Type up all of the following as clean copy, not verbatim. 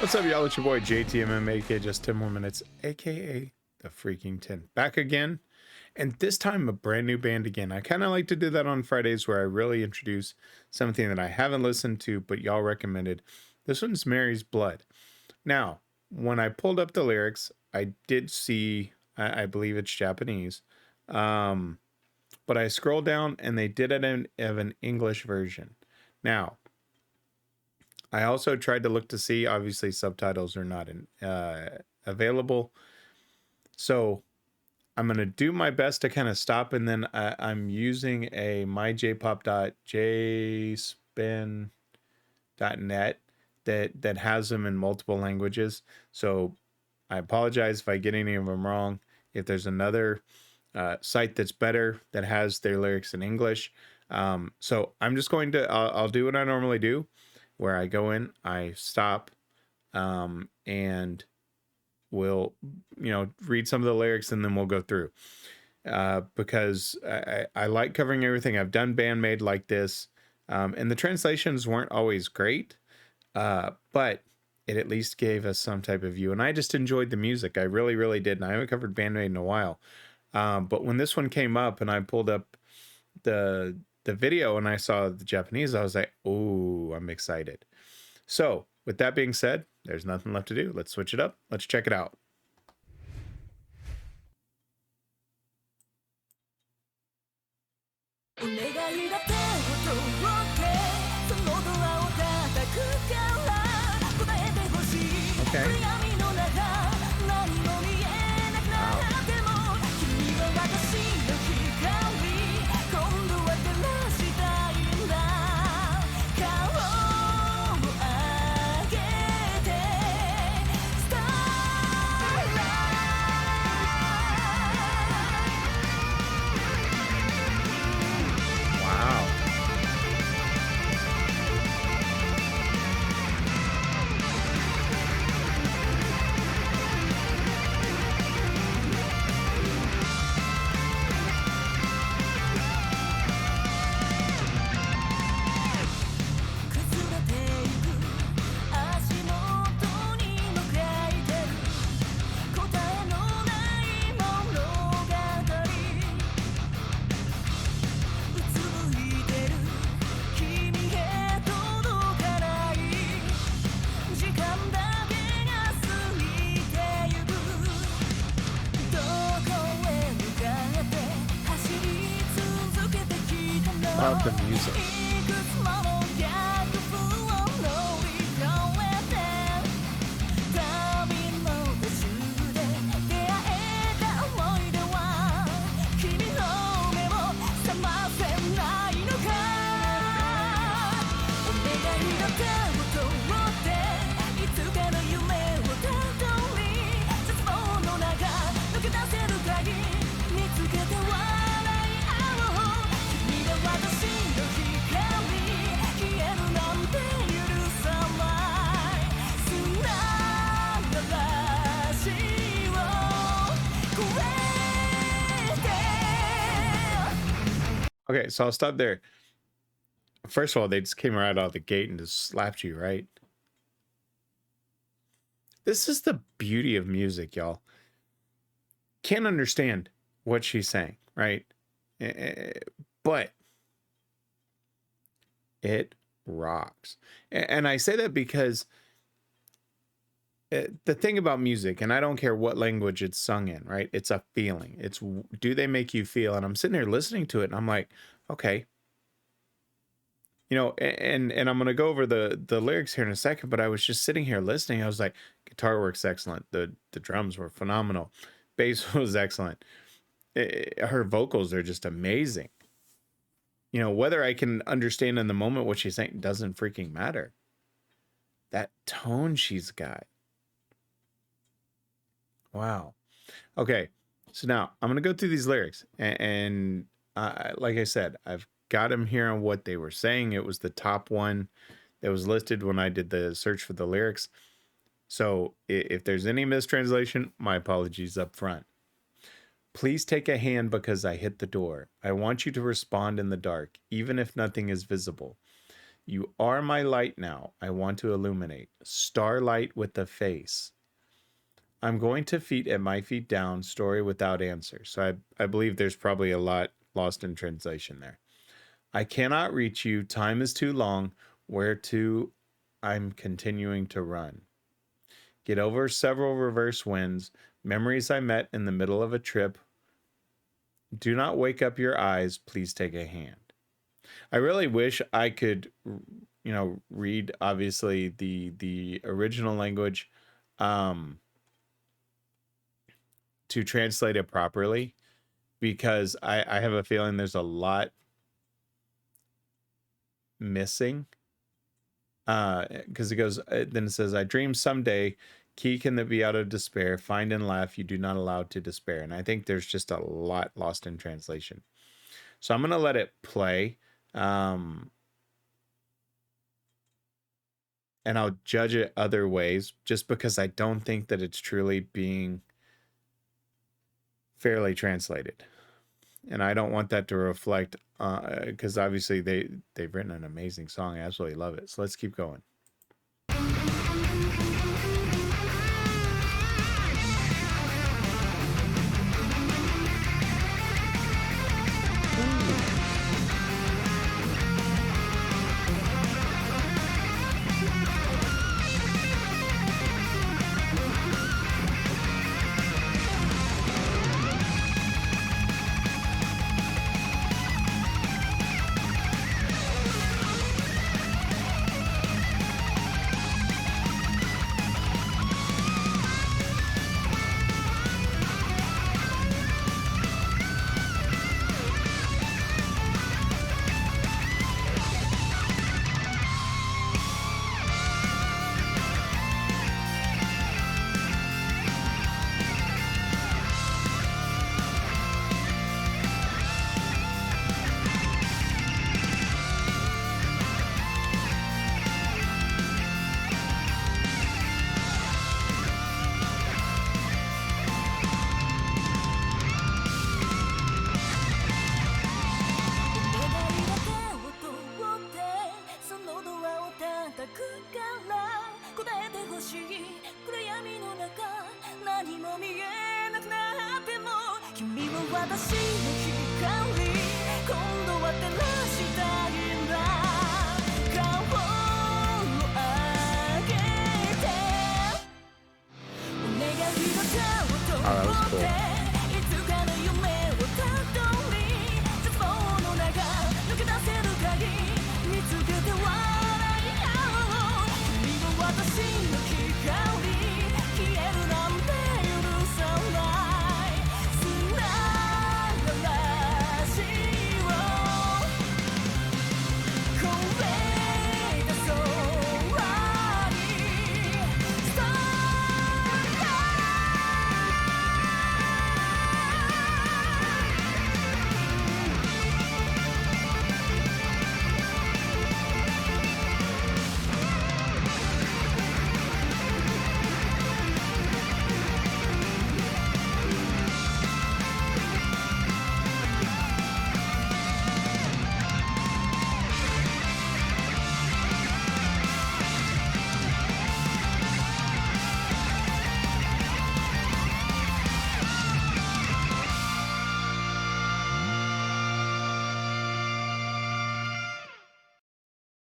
What's up, y'all? It's your boy JTMM, aka just 10 more minutes, aka the freaking 10. Back again, and this time a brand new band again. I kind of like to do that on Fridays where I really introduce something that I haven't listened to, but y'all recommended. This one's Mary's Blood. Now, when I pulled up the lyrics, I did see, I believe it's Japanese, but I scrolled down and they did it in an English version. Now, I also tried to look to see, obviously subtitles are not available. So I'm going to do my best to kind of stop. And then I'm using a myjpop.jspin.net that has them in multiple languages. So I apologize if I get any of them wrong. If there's another site that's better that has their lyrics in English. So I'm just going to, I'll do what I normally do, where I go in, I stop, and we'll, read some of the lyrics and then we'll go through. Because I like covering everything. I've done Bandmade like this, and the translations weren't always great, but it at least gave us some type of view. And I just enjoyed the music. I really, really did. And I haven't covered Bandmade in a while. But when this one came up and I pulled up the video and I saw the Japanese, I was like, oh, I'm excited. So with that being said, there's nothing left to do. Let's switch it up. Let's check it out. Okay. Love the music. Okay, so I'll stop there. First of all, they just came right out of the gate and just slapped you, right? This is the beauty of music, y'all. Can't understand what she's saying, right? But it rocks. And I say that because the thing about music, and I don't care what language it's sung in, right? It's a feeling. It's, do they make you feel? And I'm sitting here listening to it and I'm like, okay, and I'm going to go over the lyrics here in a second, but I was just sitting here listening. I was like, guitar work's excellent. The drums were phenomenal. Bass was excellent. Her vocals are just amazing. Whether I can understand in the moment what she's saying doesn't freaking matter. That tone she's got. Wow. Okay. So now I'm going to go through these lyrics and like I said, I've got them here on what they were saying. It was the top one that was listed when I did the search for the lyrics. So if there's any mistranslation, my apologies up front. Please take a hand because I hit the door. I want you to respond in the dark, even if nothing is visible. You are my light now. I want to illuminate. Starlight with the face. I'm going to feet at my feet down. Story without answer. So I believe there's probably a lot lost in translation there. I cannot reach you. Time is too long. Where to? I'm continuing to run. Get over several reverse winds. Memories I met in the middle of a trip. Do not wake up your eyes. Please take a hand. I really wish I could, read obviously the original language, um, to translate it properly, because I have a feeling there's a lot missing. Because it goes, then it says, I dream someday, key can that be out of despair, find and laugh, you do not allow to despair. And I think there's just a lot lost in translation. So I'm going to let it play. And I'll judge it other ways, just because I don't think that it's truly being fairly translated. And I don't want that to reflect, because obviously they've written an amazing song. I absolutely love it. So let's keep going.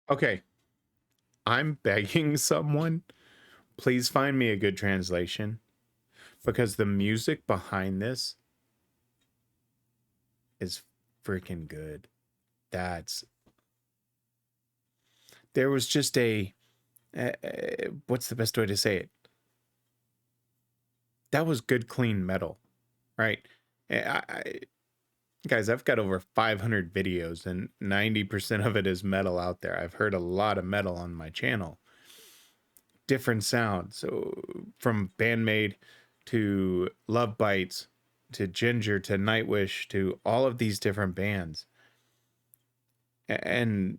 Okay. I'm begging someone, please find me a good translation, because the music behind this is freaking good. There was just what's the best way to say it? That was good, clean metal, right? Guys, I've got over 500 videos and 90% of it is metal out there. I've heard a lot of metal on my channel. Different sounds. So from Bandmade to Love Bites to Ginger to Nightwish to all of these different bands. And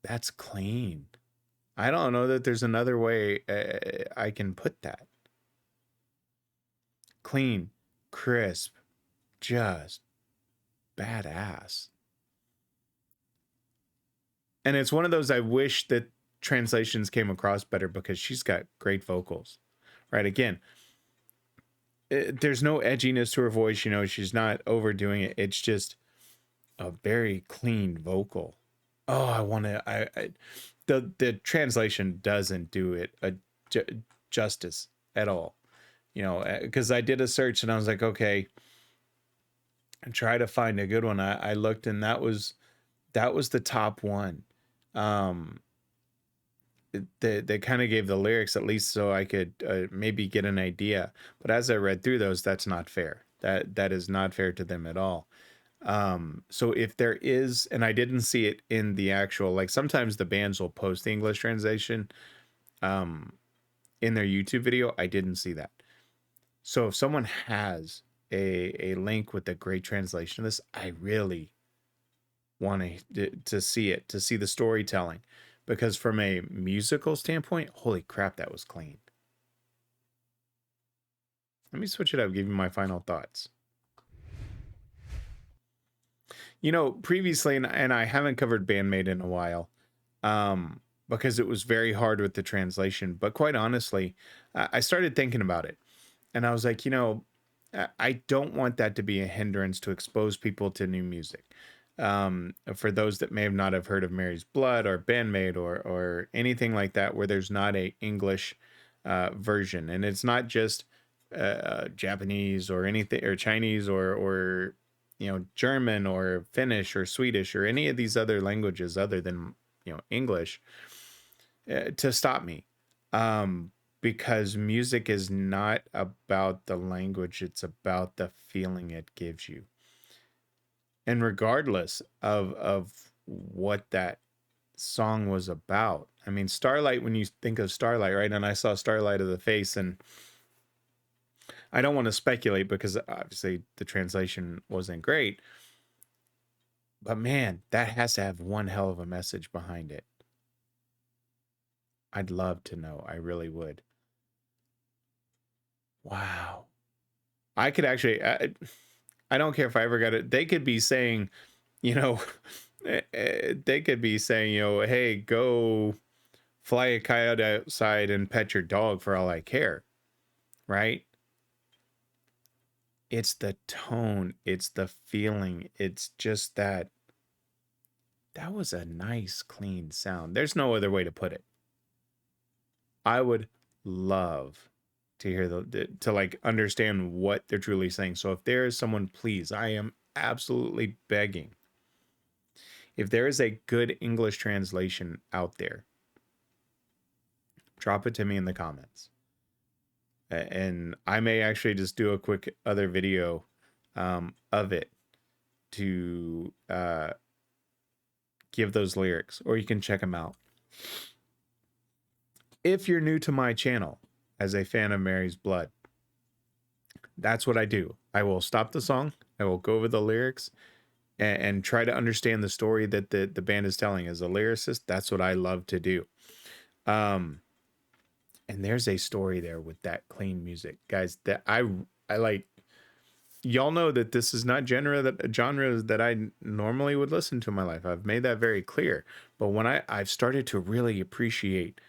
that's clean. I don't know that there's another way I can put that. Clean, crisp, just badass. And it's one of those I wish that translations came across better because she's got great vocals, right? Again, there's no edginess to her voice. You know, she's not overdoing it. It's just a very clean vocal. Oh, I want to. The translation doesn't do it justice at all. You know, because I did a search and I was like, okay, try to find a good one. I looked and that was the top one. They kind of gave the lyrics at least so I could maybe get an idea. But as I read through those, that's not fair. That is not fair to them at all. So if there is, and I didn't see it in the actual, like sometimes the bands will post the English translation in their YouTube video. I didn't see that. So if someone has a link with a great translation of this, I really want to see it, to see the storytelling, because from a musical standpoint, holy crap, that was clean. Let me switch it up, give you my final thoughts. You know, previously, and I haven't covered Bandmate in a while, because it was very hard with the translation. But quite honestly, I started thinking about it, and I was like, you know, I don't want that to be a hindrance to expose people to new music. For those that may have not have heard of Mary's Blood or Bandmate or anything like that, where there's not a English version, and it's not just Japanese or anything, or Chinese or you know, German or Finnish or Swedish or any of these other languages other than, you know, English, to stop me. Because music is not about the language, it's about the feeling it gives you. And regardless of what that song was about. I mean, Starlight, when you think of Starlight, right? And I saw Starlight of the Face, and I don't want to speculate because obviously the translation wasn't great. But man, that has to have one hell of a message behind it. I'd love to know. I really would. Wow. I could actually, I don't care if I ever got it. They could be saying, you know, they could be saying, you know, hey, go fly a coyote outside and pet your dog for all I care. Right? It's the tone, it's the feeling, it's just that was a nice, clean sound. There's no other way to put it. I would love to hear to like understand what they're truly saying. So if there is someone, please, I am absolutely begging. If there is a good English translation out there, drop it to me in the comments. And I may actually just do a quick other video of it to give those lyrics, or you can check them out. If you're new to my channel as a fan of Mary's Blood, that's what I do. I will stop the song, I will go over the lyrics, and try to understand the story that the band is telling. As a lyricist, that's what I love to do. And there's a story there with that clean music, guys, that I like. Y'all know that this is not genres that I normally would listen to in my life. I've made that very clear. But when I've started to really appreciate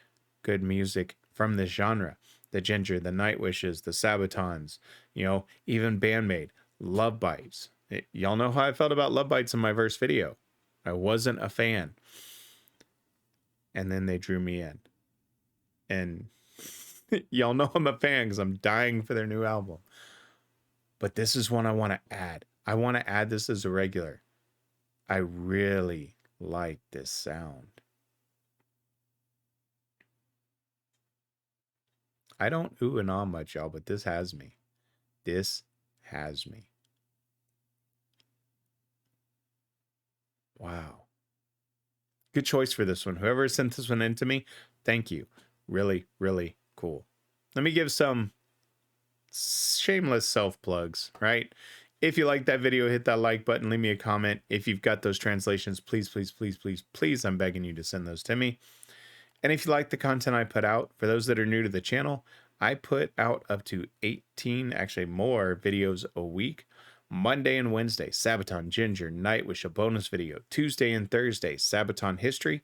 good music from this genre, the Ginger, the Night Wishes, the Sabatons, you know, even Bandmate, Love Bites. Y'all know how I felt about Love Bites in my first video. I wasn't a fan. And then they drew me in. And y'all know I'm a fan because I'm dying for their new album. But this is one I want to add. I want to add this as a regular. I really like this sound. I don't ooh and ah much, y'all, but this has me. This has me. Wow. Good choice for this one. Whoever sent this one in to me, thank you. Really, really cool. Let me give some shameless self plugs, right? If you like that video, hit that like button, leave me a comment. If you've got those translations, please, please, please, please, please, I'm begging you to send those to me. And if you like the content I put out, for those that are new to the channel, I put out up to 18, actually more videos a week, Monday and Wednesday, Sabaton Ginger Nightwish, a bonus video. Tuesday and Thursday, Sabaton History.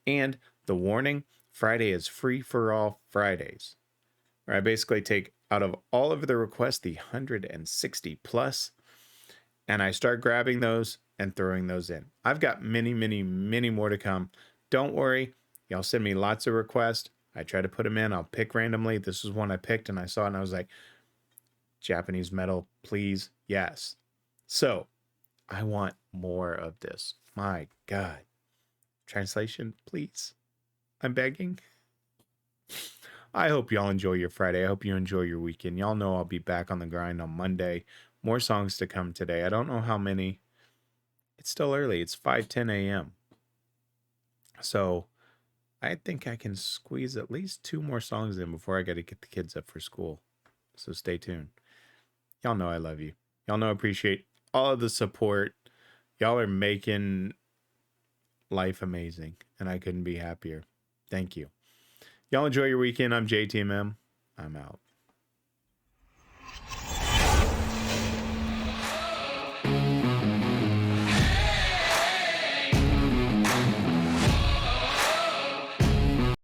And the warning, Friday is free for all Fridays, where I basically take out of all of the requests, the 160 plus, and I start grabbing those and throwing those in. I've got many, many, many more to come. Don't worry. Y'all send me lots of requests. I try to put them in. I'll pick randomly. This is one I picked and I saw it and I was like, Japanese metal, please. Yes. So I want more of this. My God. Translation, please. I'm begging. I hope y'all enjoy your Friday. I hope you enjoy your weekend. Y'all know I'll be back on the grind on Monday. More songs to come today. I don't know how many. It's still early. It's 5:10 a.m. So I think I can squeeze at least 2 more songs in before I got to get the kids up for school. So stay tuned. Y'all know I love you. Y'all know I appreciate all of the support. Y'all are making life amazing, and I couldn't be happier. Thank you. Y'all enjoy your weekend. I'm JTMM. I'm out.